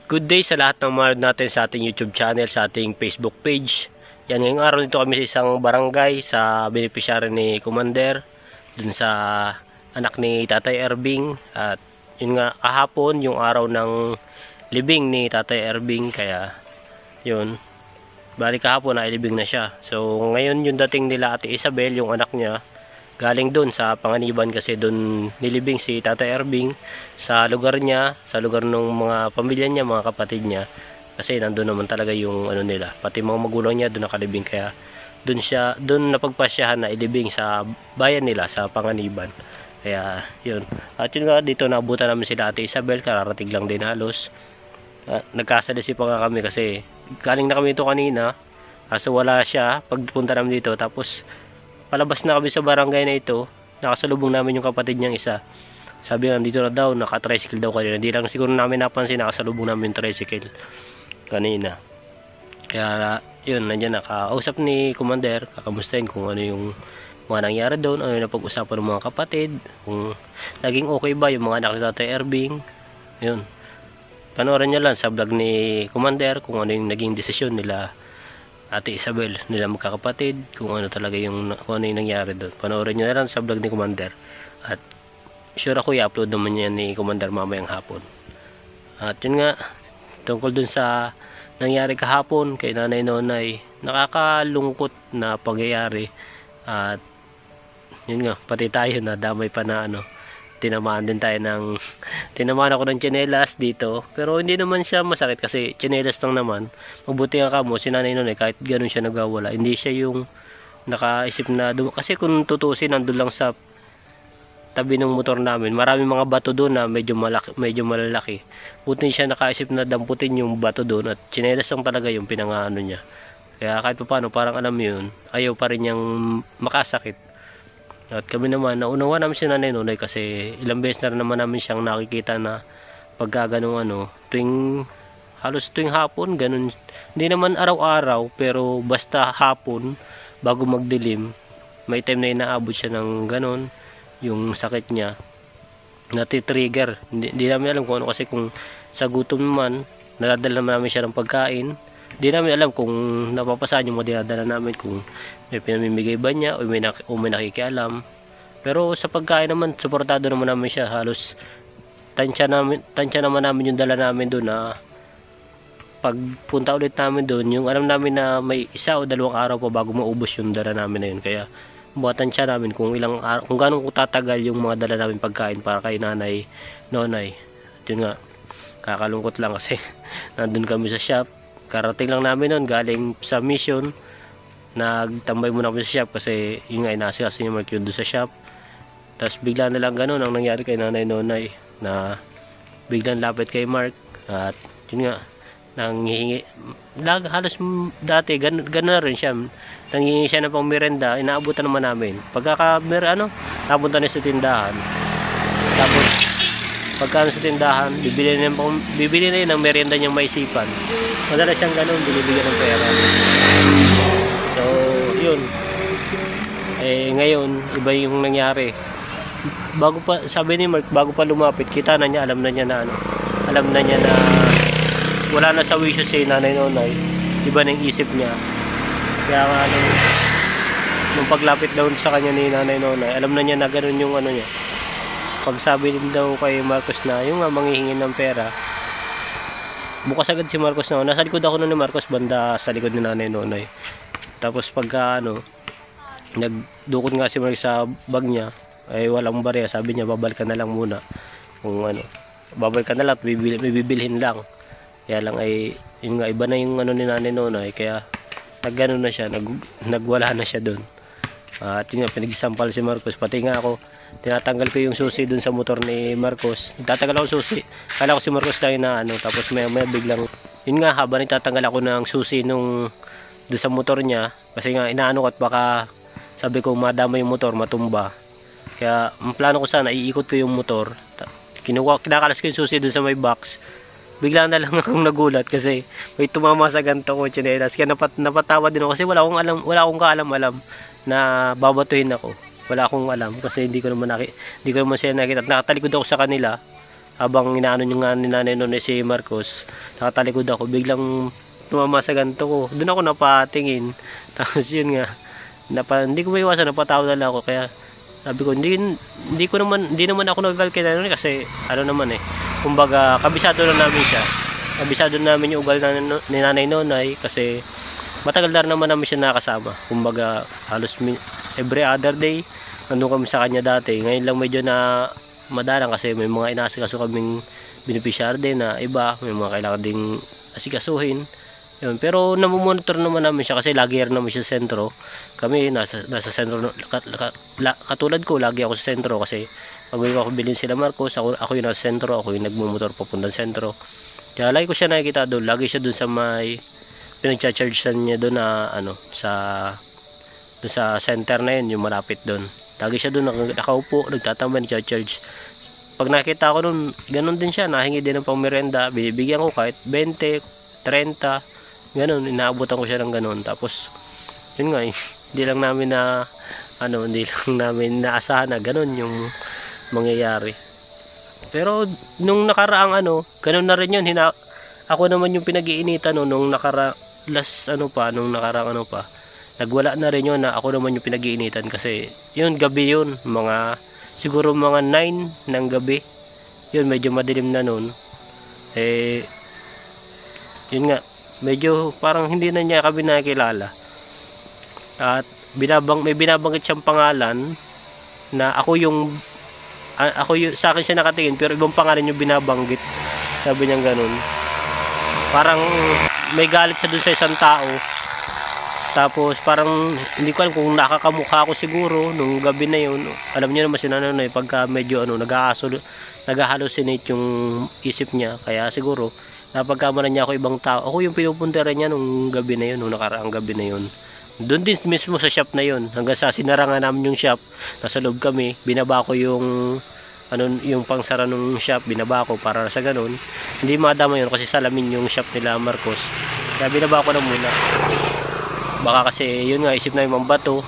Good day sa lahat ng mga natin sa ating YouTube channel, sa ating Facebook page. Yan, ngayong araw dito kami sa isang barangay sa beneficiary ni Commander, dun sa anak ni Tatay Erbing. At yun nga, kahapon yung araw ng libing ni Tatay Erbing, kaya yun, balik kahapon na ilibing na siya. So ngayon yung dating nila Ate Isabel, yung anak niya, galing doon sa Panganiban kasi doon nilibing si Tatay Erbing sa lugar niya, sa lugar ng mga pamilya niya, mga kapatid niya, kasi nandoon naman talaga yung ano nila, pati mga magulang niya doon nakalibing, kaya doon napagpasyahan na ilibing sa bayan nila sa Panganiban. Kaya yun, at yun nga, dito naabutan namin sila Ate Isabel, kararating lang din halos. Nagkasalisi pa nga kami kasi galing na kami ito kanina, kaso wala siya pagpunta namin dito. Tapos palabas na kami sa barangay na ito, nakasalubong namin yung kapatid niyang isa. Sabi nga dito na daw, naka-tricycle daw kanina. Hindi lang siguro namin napansin, nakasalubong namin yung tricycle kanina. Kaya yun, nandiyan nakausap ni Commander, kakamustahin kung ano yung mga nangyari doon, ano yung napag-usapan ng mga kapatid, kung naging okay ba yung mga anak ni Tatay Erbing. Yun, panoorin nyo lang sa vlog ni Commander kung ano yung naging desisyon nila Ate Isabel, nila magkakapatid, kung ano talaga yung, kung ano yung nangyari doon. Panoorin nyo na lang sa vlog ni Commander. At sure ako i-upload naman yan ni Commander mamayang hapon. At yun nga, tungkol dun sa nangyari kahapon kay Nanay Nonay, nakakalungkot na pangyayari. At yun nga, pati tayo na damay pa na ano, tinamaan din tayo ng tinamaan ako ng tsinelas dito, pero hindi naman siya masakit kasi tsinelas lang naman. Mabuti nga kamo si Nanay Nonay, kahit ganun siya nagwawala, hindi siya yung nakaisip na kasi kung tutusin, nandun lang sa tabi ng motor namin, maraming mga bato doon na medyo malalaki. Buti siya nakaisip na damputin yung bato doon, at tsinelas lang talaga yung pinangaano niya. Kaya kahit pa paano, parang alam yun, ayaw pa rin niyang makasakit. At kami naman, naunawa namin si Nanay Nonay kasi ilang beses na naman namin siyang nakikita na pagka ganung ano, halos tuwing hapon, ganun. Hindi naman araw-araw, pero basta hapon, bago magdilim, may time na inaabot siya ng ganun, yung sakit niya, nati-trigger. Hindi namin alam kung ano, kasi kung sa gutom naman, nadadala namin siya ng pagkain. Hindi namin alam kung napapasahan yung mga dinadala namin, kung may pinamimigay ba niya o may nakikialam. Pero sa pagkain naman, suportado naman namin siya. Halos tansya naman namin yung dala namin doon, na pagpunta ulit namin doon, yung alam namin na may 1 o 2 araw pa bago maubos yung dala namin na yun. Kaya tansya namin kung ilang araw, kung gano'ng tatagal yung mga dala namin pagkain para kay Nanay Nonay. At yun nga, kakalungkot lang kasi nandun kami sa shop. Karating lang namin noon galing sa mission. Nagtambay muna kami sa shop kasi yun nga, inasikas ni Mark yun doon sa shop. Tapos bigla na lang ganun ang nangyari kay Nanay Nonay, na biglang lapit kay Mark. At yun nga, nanghihingi, halos dati ganun na rin siya, nanghihingi siya ng pang merenda, inaabutan naman namin. Napunta na sa tindahan. Tapos pagka sa tindahan, bibili na yun ng merienda niyang maisipan. Madalas siyang ganun, binibigyan ng pera. So yun, ngayon iba yung nangyari. Sabi ni Mark, bago pa lumapit, kita na niya, alam na niya na wala na sa wisyo si Nanay Nonay, iba na yung isip niya. Kaya nung paglapit daw sa kanya ni Nanay Nonay, alam na niya na ganun yung ano niya. Pag sabi din daw kay Marcos na yung manghihingi ng pera, bukas agad si Marcos na, nasa likod ako ni Marcos, banda sa likod ni Nanay Nonay. Tapos pagka nagdukot nga si Marcos sa bag niya, ay walang barya, sabi niya babalikan na lang muna, kung babalikan na lang, bibilhin lang. Kaya lang ay yun nga, iba na yung ni Nanay Nonay, kaya naggano na siya, nagwala na siya doon. At yun nga, pinagsampal si Marcos, pati nga ako, tinatanggal ko yung susi dun sa motor ni Marcos. Nagtatanggal ako susi, kala ko si Marcos tayo na tapos maya biglang, yun nga, habang nagtatanggal ako ng susi dun sa motor niya, kasi nga inaano ko at baka sabi ko madama yung motor, matumba. Kaya ang plano ko sana, iikot ko yung motor, kinakalas ko yung susi dun sa may box. Bigla na lang akong nagulat kasi may tumama sa ganito ko tsinelas. Kaya napatawa din ako kasi wala akong kaalam-alam na babatuhin ako. Wala akong alam kasi hindi ko naman sila nakita. Nakatalikod ako sa kanila. habang inaano nyo nga ni Nanay Nonay si Marcos, nakatalikod ako, biglang tumama sa ganto ko. Doon ako napatingin. Tapos yun nga, hindi ko maiwasan, napatawa na lang ako. Kaya sabi ko, hindi naman ako nagagalit kay Nanay Nonay kasi ano naman kumbaga kabisado na namin siya. Kabisado namin yung ugal ni Nanay Nonay kasi matagal na naman namin siya nakasama. Kumbaga halos every other day nandun kami sa kanya dati. Ngayon lang medyo na madalang kasi may mga inaasikaso kaming beneficiary din na iba, may mga kailangan ding asikasuhin. Yun. Pero namumonitor naman namin siya kasi lagi naman siya sa sentro. Kami nasa sentro, katulad ko, lagi ako sa sentro kasi pag may ako bilhin sila Marcos, ako yung nasa sentro, ako yung nagmumotor papuntang sentro. Kaya lagi ko siya nakikita doon, lagi siya doon sa may pinag-charge niya doon na doon sa center na yun, yung malapit doon. Lagi siya doon nakaupo, nagtatambay, nag-charge. Pag nakita ko doon, ganun din siya, nahingi din ng pang merienda, bibigyan ko kahit 20, 30, ganun, inaabutan ko siya ng ganun. Tapos yun nga hindi lang namin naasahan na ganun yung mangyayari. Pero nung nakaraang ganun na rin yun, ako naman yung pinag-iinitan nung nakaraang nagwala na rin yun na ako naman yung pinag-iinitan kasi yun gabi yun, siguro mga 9 ng gabi yun, medyo madilim na nun. Yun nga, medyo parang hindi na niya kami nakikilala at may binabanggit siyang pangalan na ako yung sa akin siya nakatingin pero ibang pangalan yung binabanggit. Sabi niya ganun, parang may galit siya dun sa isang tao. Tapos parang hindi ko alam kung nakakamukha ako siguro nung gabi na yun. Alam niyo naman si Nanay Nonay pagka medyo nag-hallucinate yung isip niya. Kaya siguro napagkamalan niya ako ibang tao. Ako yung pinupuntahan niya nung gabi na yun, nung nakaraang gabi na yun. Doon din mismo sa shop na yun. Hanggang sa sinarangan namin yung shop, nasa loob kami, binaba ko yung pangsara ng shop, binaba ko para sa ganun. Hindi madama yun kasi salamin yung shop nila Marcos. Kaya binaba ko na muna. Baka kasi yun nga, isip na yung bato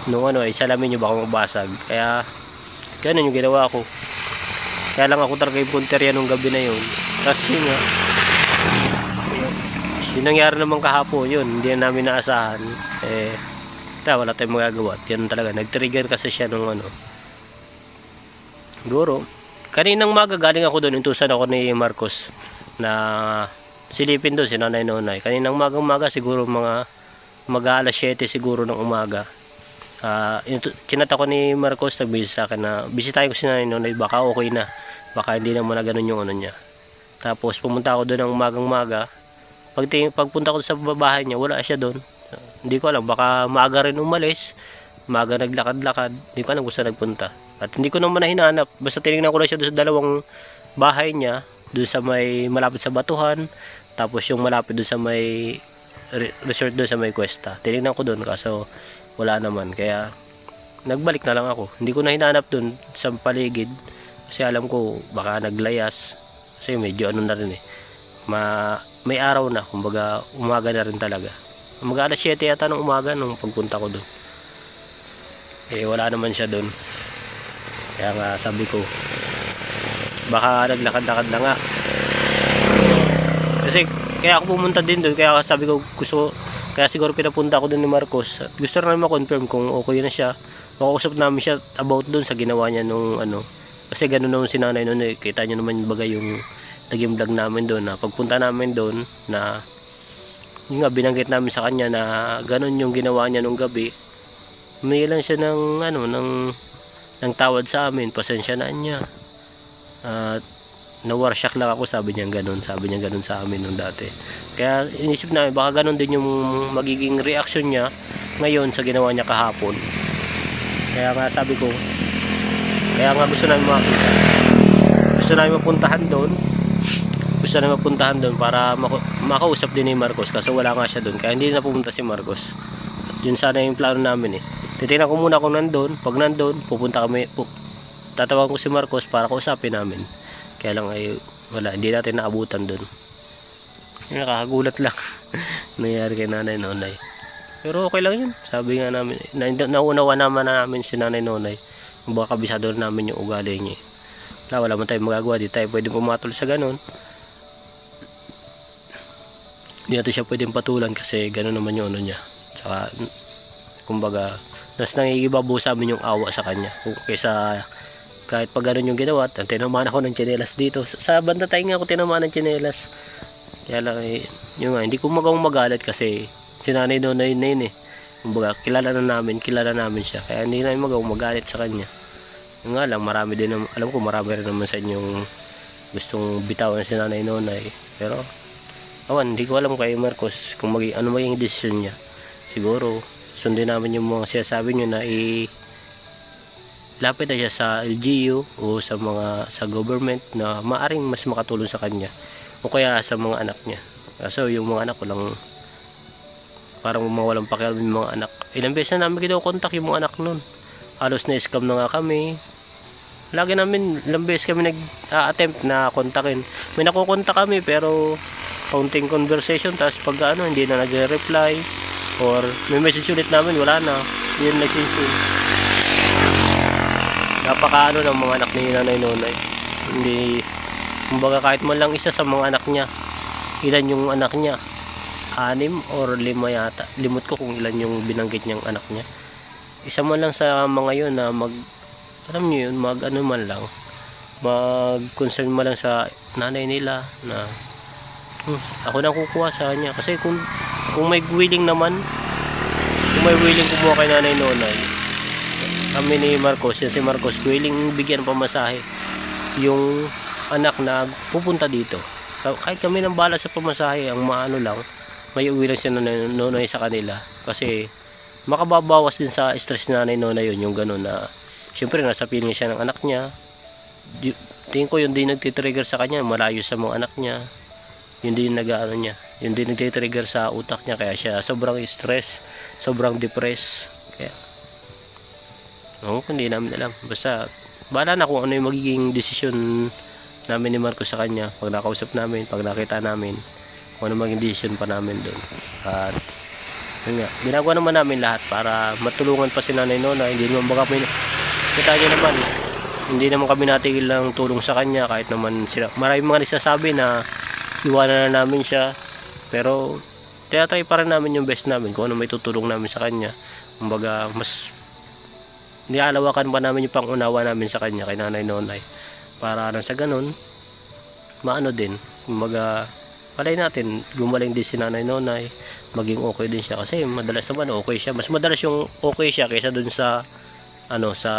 nung salamin nyo baka mabasag. Kaya ganun yung ginawa ko. Kaya lang ako talaga yung punterya nung gabi na yun. Kasi nga yung nangyari naman kahapon yun, hindi na namin naasahan. Wala tayong magagawa. Yan talaga, nag-trigger kasi siya nung siguro kaninang magagaling ako doon, intusan ako ni Marcos na silipin doon si Nanay Nonay. Kaninang maga siguro mga alas 7 siguro ng umaga. Kinata ko ni Marcos, nag-message sa akin na bisitahin ko si Nanay Nonay, baka okay na, baka hindi naman na ganun yung niya. Tapos pumunta ako doon ng umagang-maga. Pagpunta ko sa bahay niya, wala siya doon. Hindi ko alam, baka maaga rin umalis, maaga naglakad-lakad, hindi ko alam kung saan nagpunta. At hindi ko naman na hinanap, basta tinignan ko lang siya doon sa dalawang bahay niya, doon sa may malapit sa Batuhan, tapos yung malapit doon sa may resort doon sa may Cuesta. Tinignan ko doon kaso wala naman, kaya nagbalik na lang ako. Hindi ko na hinanap doon sa paligid kasi alam ko baka naglayas kasi medyo na rin may araw na, kumbaga umaga na rin talaga. Umaga alas 7 yata ng umaga nung pagpunta ko doon. Wala naman siya doon. Kaya nga sabi ko baka naglakad-lakad na nga. Kasi kaya ako pumunta din doon, kaya sabi ko kaya siguro pinapunta ako doon ni Marcos. Gusto namin ma-confirm kung okay na siya. Makausap namin siya about doon sa ginawa niya nung kasi ganoon naman si Nanay noon, kita niyo naman bagay yung naging vlog namin doon na pagpunta namin doon na yun nga, binanggit namin sa kanya na ganun yung ginawa niya nung gabi. May lang siya ng tawad sa amin, pasensya na niya. Na-warshock lang ako, sabi niya ganun sa amin nung dati. Kaya inisip namin baka ganun din yung magiging reaction niya ngayon sa ginawa niya kahapon. Kaya nga sabi ko, kaya nga gusto namin makita, gusto namin mapuntahan doon para makausap din ni Marcos kasi wala nga siya doon, kaya hindi na pumunta si Marcos. At yun sana yung plano namin titignan ko muna kung nandun. Pag nandun, tatawag ko si Marcos para kausapin namin. Kaya lang wala, hindi natin naabutan doon. Nakakagulat lang nangyari kay Nanay Nonay, pero okay lang yun. Sabi nga namin, naunawa naman namin si Nanay Nonay, baka kabisado namin yung ugali niya. wala man tayong magagawa, di tayo pwedeng pumatol sa ganun. Hindi natin siya pwedeng patulan kasi ganun naman yung ano niya. Saka kumbaga mas nangigibabaw sa amin yung awa sa kanya kaysa kahit pag ganun yung ginawa. Tinamaan ako ng tsinelas dito sa banda tayo nga ako tinamaan ng tsinelas. Kaya lang yun nga, hindi ko magalit kasi si Nanay Nonay na yun kumbaga kilala namin siya, kaya hindi namin magalit sa kanya. Yung nga lang, marami din alam ko marami rin naman sa inyong gustong bitawan si Nanay Nonay, pero hindi ko alam kay Marcos kung ano maging desisyon niya. Siguro sundin namin yung mga sinasabi niyo na lapit na siya sa LGU o sa government na maaring mas makatulong sa kanya o kaya sa mga anak niya. Kaso yung mga anak ko lang parang mawalang pakialam yung mga anak. Ilang beses na namin kinokontak yung mga anak nun. Halos na scam na nga kami. Ilang beses kami nag-attempt na kontakin. May nakukontak kami pero counting conversation, tapos pag hindi na nagre-reply or may message ulit namin, wala na. Hindi na nagsinsin. Napaka ng mga anak ni Nanay Nonay. Hindi, kumbaga kahit man lang isa sa mga anak niya. Ilan yung anak niya? 6 or 5 yata. Limot ko kung ilan yung binanggit niyang anak niya. Isa man lang sa mga yun na alam niyo yun, mag-concern man lang sa nanay nila na ako na kukuha sa kanya. Kasi kung may willing kumuha kay Nanay Nonay, kami ni Marcos, si Marcos willing bigyan ng pamasahe yung anak na pupunta dito. Kahit kami nang bala sa pamasahe, ang lang, may uwi lang siya na Nonay sa kanila. Kasi makababawas din sa stress ni Nanay Nonay yun, yung gano'n na syempre nasa piling siya ng anak niya. Tingin ko yun din nagtitrigger sa kanya, malayo sa mga anak niya. Yun din niya. Yun din nagtitrigger sa utak niya, kaya siya sobrang stress, sobrang depressed. Kaya hindi namin alam. Basta bahala na kung ano yung magiging desisyon namin ni Marcos sa kanya. Pag nakausap namin, pag nakita namin, kung ano maging desisyon pa namin doon. At yun nga, ginagawa naman namin lahat para matulungan pa si Nanay Nonay. Hindi naman baka kita niyo naman, hindi naman kami natigil lang tulong sa kanya. Kahit naman maraming mga nagsasabi na iwanan na namin siya, pero tinatry pa rin namin yung best namin kung ano may tutulong namin sa kanya. Kumbaga mas nialawakan pa namin yung pangunawa namin sa kanya kay Nanay Nonay, para sa ganun din, kumbaga palay natin gumaling din si Nanay Nonay, maging okay din siya. Kasi madalas naman okay siya, mas madalas yung okay siya kaysa dun sa sa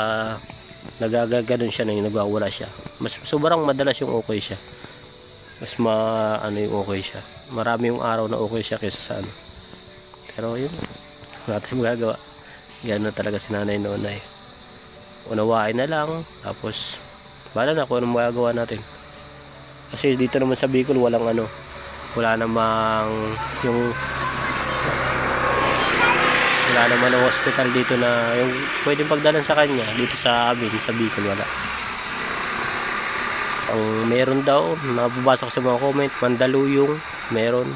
nagagaganon siya na yung nagwawala siya. Mas sobrang madalas yung okay siya, mas yung okay siya, marami yung araw na okay siya kaysa sa pero yun, wala tayong magagawa. Gano'n talaga si Nanay Nonay. Unawain na lang, tapos bahala na kung anong magagawa natin. Kasi dito naman sa Bicol wala namang ang hospital dito na yung pwedeng pagdalan sa kanya. Dito sa amin sa Bicol wala. Ang meron daw, nababasa ko sa mga comment, Mandaluyong meron,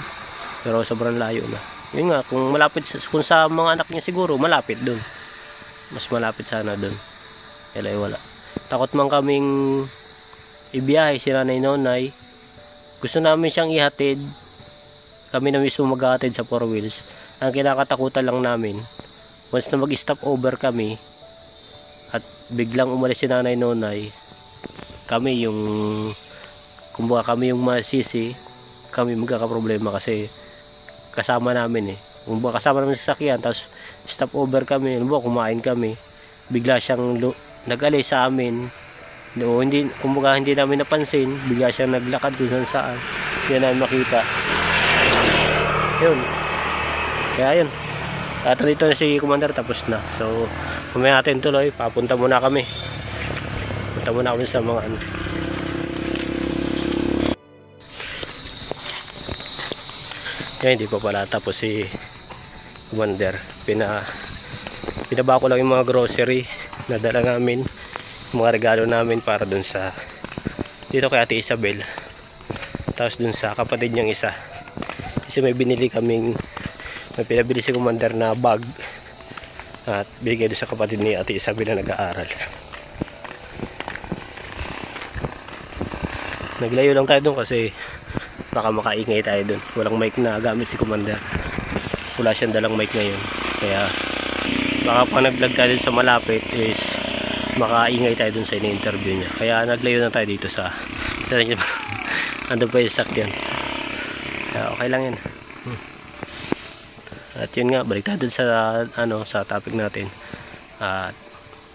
pero sobrang layo na. Yun nga, kung sa mga anak niya siguro malapit dun, mas malapit sana dun. Kaya wala, takot man kaming ibiyahe si Nanay Nonay. Gusto namin siyang ihatid, kami na mismo maghahatid sa 4 wheels. Ang kinakatakutan lang namin, once na mag-stop over kami at biglang umalis si Nanay Nonay, kami yung masisi, kami magkakaproblema kasi kasama namin kasama namin sa sasakyan, tapos stop over kami, kumain kami, bigla siyang nag-alay sa amin. Hindi namin napansin, bigla siyang naglakad kung saan, hindi namin makita. Yun, kaya yun, at dito na si Commander, tapos na. So mamaya natin tuloy, papunta muna kami sa mga kaya hindi pa pala tapos si Commander. Pinaba ko lang yung mga grocery na dala namin, mga regalo namin para dun sa dito kay Ate Isabel, tapos dun sa kapatid niyang isa. Kasi may pinabili si Commander na bag at bigay doon sa kapatid ni Ate Isabel na nag-aaral. naglayo lang tayo doon kasi baka makaingay tayo doon. Walang mic na gamit si Commander. Wala siyang dalang mic ngayon. Kaya baka pag nag-vlog tayo dun sa malapit is makaingay tayo dun sa ini-interview niya. Kaya naglayo na tayo dito sa andun pa yung sakyan. Kaya okay lang yan. At yun nga, balik tayo dun sa sa topic natin. At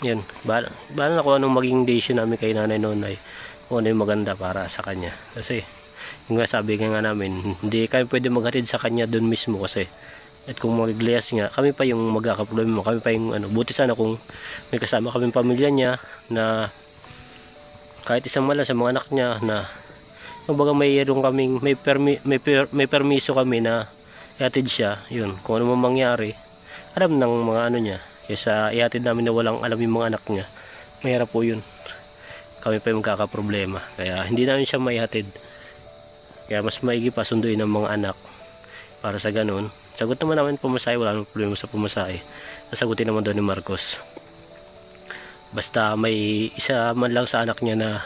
yun, bahala na kung anong maging decision namin kay Nanay Nonay, kung ano yung maganda para sa kanya. Kasi yung nga sabi nga namin, hindi kami pwede maghatid sa kanya dun mismo kasi at kung maglayas nga, kami pa yung magkakaproblema, kami pa yung buti sana kung may kasama kami pamilya niya na kahit isang mala sa mga anak niya na kumbaga mayroon kaming may permiso kami na ihatid siya, yun, kung ano man mangyari alam ng mga niya, kaysa ihatid namin na walang alam yung mga anak niya, mahirap po yun, kami pa yung magkakaproblema, kaya hindi namin siya maihatid, kaya mas maigi pa sunduin ng mga anak para sa ganun. Sagot naman namin pumasahe, wala nang problema sa pumasahe. Nasagutin naman doon ni Marcos. Basta may isa man lang sa anak niya na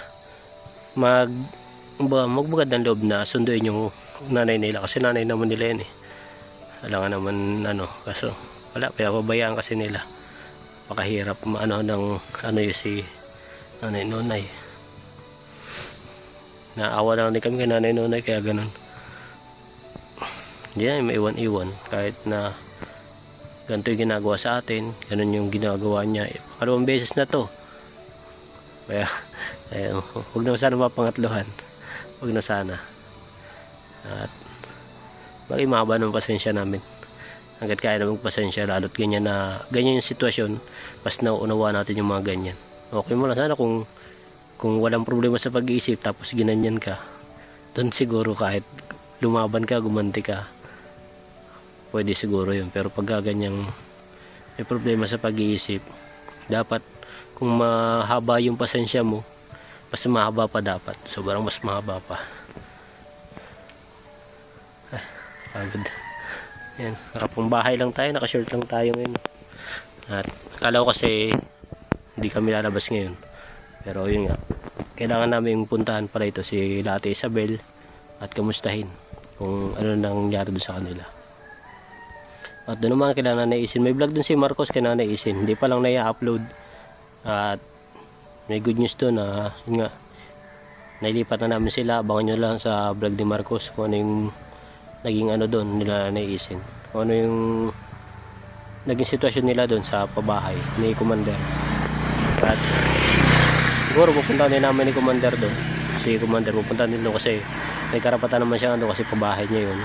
magbagad ng loob na sunduin yung nanay nila. Kasi nanay naman nila yan eh. Alam nga naman kaso wala, pabayaan kasi nila. Pakahirap yung si Nanay Nonay. Naawa lang din kami kay Nanay Nonay kaya ganun. Hindi na may iwan-iwan kahit na ganito yung ginagawa sa atin, ganun yung ginagawa niya. Pangalawang beses na to, kaya huwag na sana mapangatluhan, huwag na sana. At bagay mahaba ng pasensya namin hanggat kaya naman pasensya, lalo't ganyan yung sitwasyon, mas nauunawa natin yung mga ganyan. Okay mo lang sana kung walang problema sa pag-iisip tapos ginanyan ka, doon siguro kahit lumaban ka, gumanti ka, pwede siguro yun. Pero pag ganyang may problema sa pag-iisip, dapat kung mahaba yung pasensya mo, mas mahaba pa dapat, sobrang mas mahaba pa. Pagod. Yan, nakapambahay lang tayo, nakashort lang tayo ngayon. At akala ko kasi hindi kami lalabas ngayon, pero yun nga, kailangan namin puntahan pala ito si Ate Isabel at kamustahin kung ano nangyari doon sa kanila. At doon naman kay Nanay Isin, may vlog doon si Marcos kay Nanay Isin, hindi pa lang na-upload. At may good news doon na yun nga, nailipat na namin sila. Abangan nyo lang sa vlog ni Marcos kung ano yung naging doon nila Nanay Isin, kung ano yung naging sitwasyon nila doon sa pabahay ni Commander. At siguro pupunta din namin ni Commander doon, si Commander pupunta din doon kasi may karapatan naman siya kasi pabahay niya yun.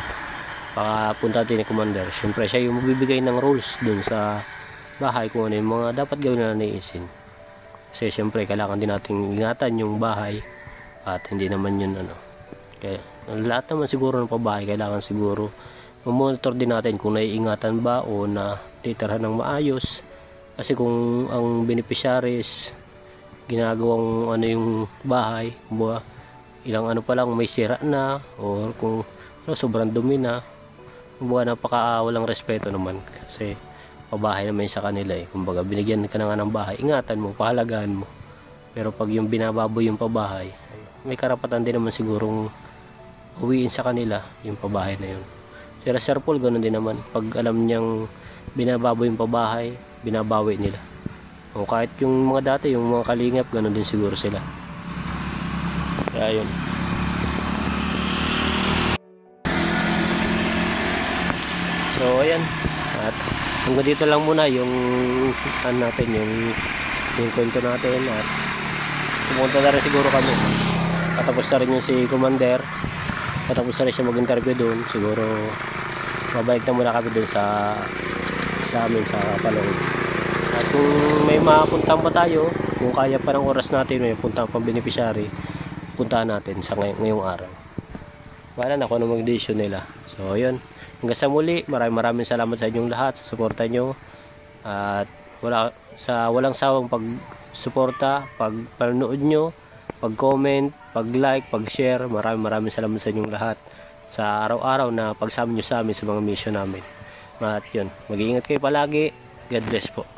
Punta din ni Commander, syempre siya yung magbibigay ng rules dun sa bahay kung ano yung mga dapat gawin na naiisin. Kasi syempre kailangan din nating ingatan yung bahay at hindi naman yun kaya lahat naman siguro ng pabahay kailangan siguro monitor din natin kung naiingatan ba o na titirhan ng maayos. Kasi kung ang beneficiaries ginagawang yung bahay, ilang pa lang may sira na or kung sobrang dumi na, napaka walang respeto naman kasi pabahay naman sa kanila kumbaga binigyan ka na nga ng bahay, ingatan mo, pahalagaan mo. Pero pag yung binababoy yung pabahay, may karapatan din naman sigurong uwiin sa kanila yung pabahay na yun. Sir Paul ganun din naman, pag alam niyang binababoy yung pabahay, binabawi nila. O kahit yung mga dati, yung mga kalingap, ganun din siguro sila. Kaya yun. So ayan, at hanggang dito lang muna yung natin, yung kwento natin. At pumunta na rin siguro kami, katapos na rin yung si Commander, katapos na rin siya mag-interview doon, siguro babalik na muna kami doon sa amin sa Paloob. At kung may mapuntahan pa tayo, kung kaya pa ng oras natin, may puntahan pang beneficiary, puntahan natin sa ngayong araw. Wala na kung ano mag-decision nila. So yun, hanggang sa muli, maraming salamat sa inyong lahat, sa suporta nyo. At walang sawang pag-suporta, pag-panood nyo, pag-comment, pag-like, pag-share. Maraming salamat sa inyong lahat sa araw-araw na pagsama nyo sa amin sa mga mission namin. At yun, mag-iingat kayo palagi. God bless po.